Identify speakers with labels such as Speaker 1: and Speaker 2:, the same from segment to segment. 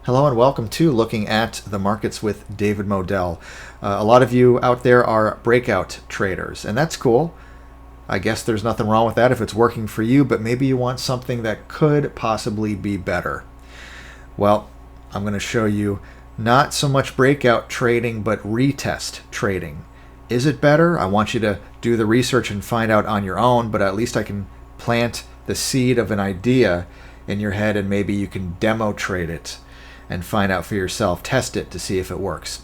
Speaker 1: Hello and welcome to Looking at the Markets with David Modell. A lot of you out there are breakout traders, and that's cool. I guess there's nothing wrong with that if it's working for you, but maybe you want something that could possibly be better. Well, I'm going to show you not so much breakout trading, but retest trading. Is it better? I want you to do the research and find out on your own, but at least I can plant the seed of an idea in your head and maybe you can demo trade it and find out for yourself, test it to see if it works.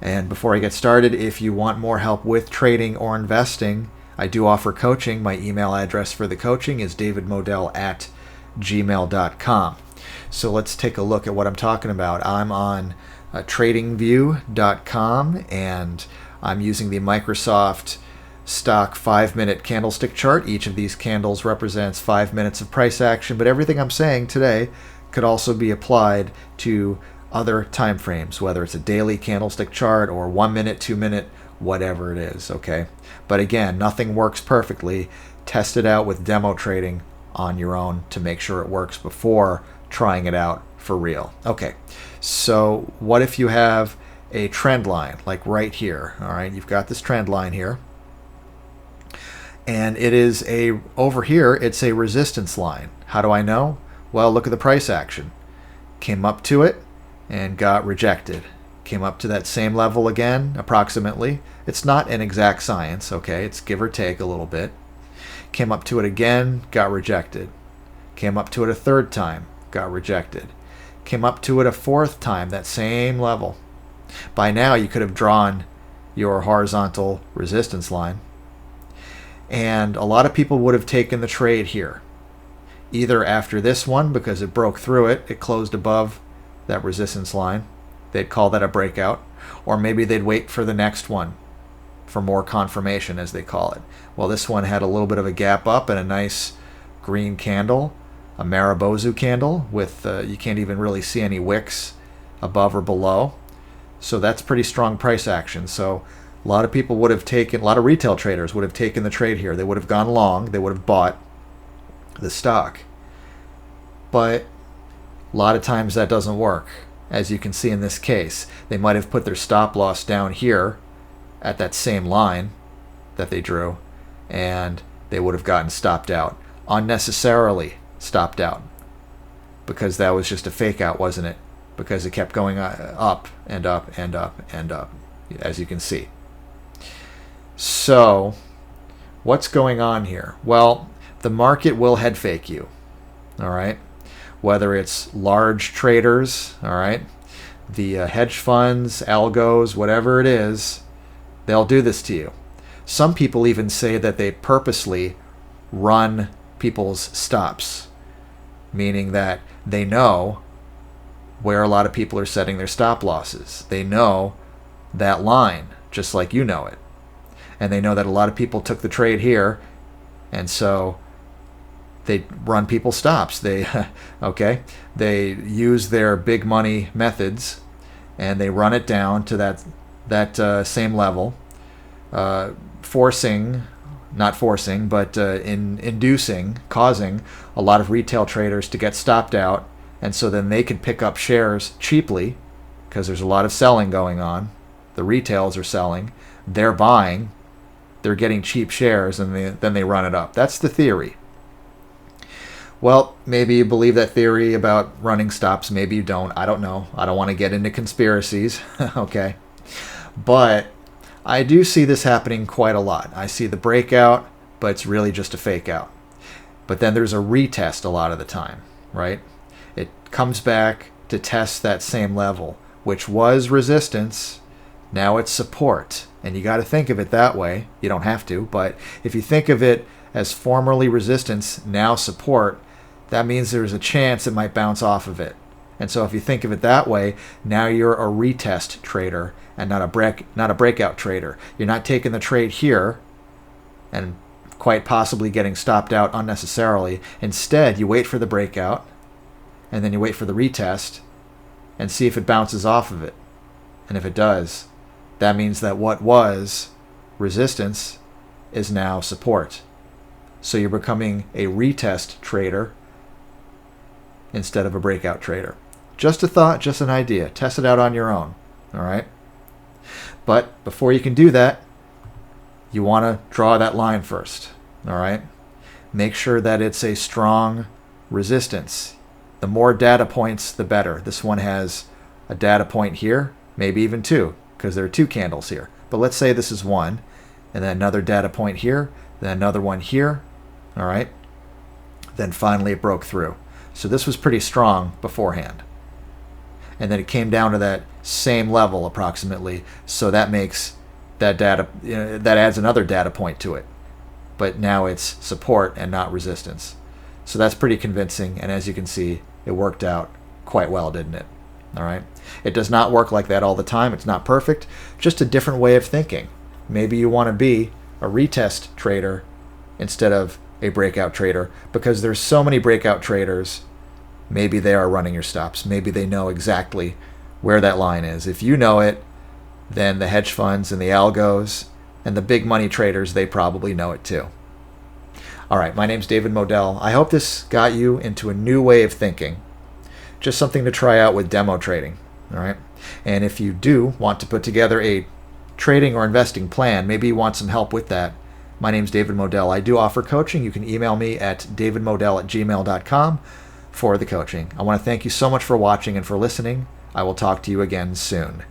Speaker 1: And before I get started, if you want more help with trading or investing, I do offer coaching. My email address for the coaching is davidmodell@gmail.com. So let's take a look at what I'm talking about. I'm on tradingview.com and I'm using the Microsoft stock 5-minute candlestick chart. Each of these candles represents 5 minutes of price action, but everything I'm saying today could also be applied to other time frames, whether it's a daily candlestick chart or 1 minute, 2 minute, whatever it is, okay? But again, nothing works perfectly. Test it out with demo trading on your own to make sure it works before trying it out for real. Okay, so what if you have a trend line, like right here, all right? You've got this trend line here, and it is over here, it's a resistance line. How do I know? Well, look at the price action. Came up to it and got rejected. Came up to that same level again, approximately. It's not an exact science, okay? It's give or take a little bit. Came up to it again, got rejected. Came up to it a third time, got rejected. Came up to it a fourth time, that same level. By now, you could have drawn your horizontal resistance line. And a lot of people would have taken the trade here. Either after this one, because it broke through it, it closed above that resistance line, they'd call that a breakout, or maybe they'd wait for the next one for more confirmation, as they call it. Well, this one had a little bit of a gap up and a nice green candle, a Maribozu candle with, you can't even really see any wicks above or below. So that's pretty strong price action. So a lot of people would have taken, a lot of retail traders would have taken the trade here. They would have gone long, they would have bought the stock. But a lot of times that doesn't work. As you can see in this case, they might have put their stop loss down here at that same line that they drew, and they would have gotten stopped out, unnecessarily stopped out, because that was just a fake out, wasn't it? Because it kept going up and up and up and up, as you can see. So what's going on here? Well, the market will head fake you, all right? Whether it's large traders, all right, the hedge funds, algos, whatever it is, they'll do this to you. Some people even say that they purposely run people's stops, meaning that they know where a lot of people are setting their stop losses. They know that line, just like you know it. And they know that a lot of people took the trade here, and so they run people's stops. They use their big money methods, and they run it down to that same level, causing a lot of retail traders to get stopped out, and so then they can pick up shares cheaply because there's a lot of selling going on. The retails are selling, they're buying, they're getting cheap shares, and then they run it up. That's the theory. Well, maybe you believe that theory about running stops. Maybe you don't. I don't know. I don't want to get into conspiracies. Okay. But I do see this happening quite a lot. I see the breakout, but it's really just a fake out. But then there's a retest a lot of the time, right? It comes back to test that same level, which was resistance. Now it's support. And you got to think of it that way. You don't have to, but if you think of it as formerly resistance, now support, that means there's a chance it might bounce off of it. And so if you think of it that way, now you're a retest trader and not a breakout trader. You're not taking the trade here and quite possibly getting stopped out unnecessarily. Instead, you wait for the breakout, and then you wait for the retest and see if it bounces off of it. And if it does, that means that what was resistance is now support. So you're becoming a retest trader instead of a breakout trader. Just a thought, just an idea. Test it out on your own. All right. But before you can do that, you want to draw that line first. All right. Make sure that it's a strong resistance. The more data points, the better. This one has a data point here, maybe even two, because there are two candles here. But let's say this is one, and then another data point here, then another one here. All right. Then finally it broke through. So this was pretty strong beforehand. And then it came down to that same level approximately. So that makes that data, that adds another data point to it. But now it's support and not resistance. So that's pretty convincing. And as you can see, it worked out quite well, didn't it? All right. It does not work like that all the time. It's not perfect. Just a different way of thinking. Maybe you want to be a retest trader instead of a breakout trader, because there's so many breakout traders. Maybe they are running your stops. Maybe they know exactly where that line is. If you know it, then the hedge funds and the algos and the big money traders, they probably know it too. All right, my name's David Modell. I hope this got you into a new way of thinking. Just something to try out with demo trading. All right. And if you do want to put together a trading or investing plan, maybe you want some help with that, my name's David Modell. I do offer coaching. You can email me at davidmodell@gmail.com for the coaching. I want to thank you so much for watching and for listening. I will talk to you again soon.